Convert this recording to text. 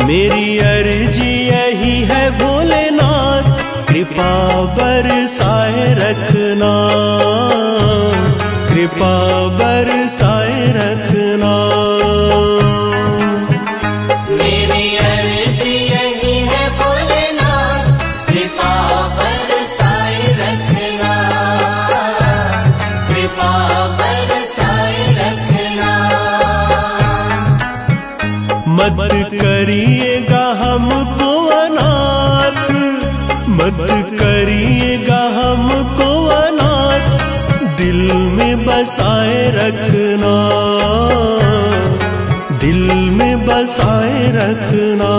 मेरी अर्जी यही है भोलेनाथ, कृपा बरसाए रखना, कृपा बरसाए रखना। मेरी अर्जी यही है भोलेनाथ, कृपा बरसाए रखना, कृपा बरसाए रखना। मत करिएगा हमको अनाथ, मत करिएगा हमको अनाथ, दिल में बसाए रखना, दिल में बसाए रखना।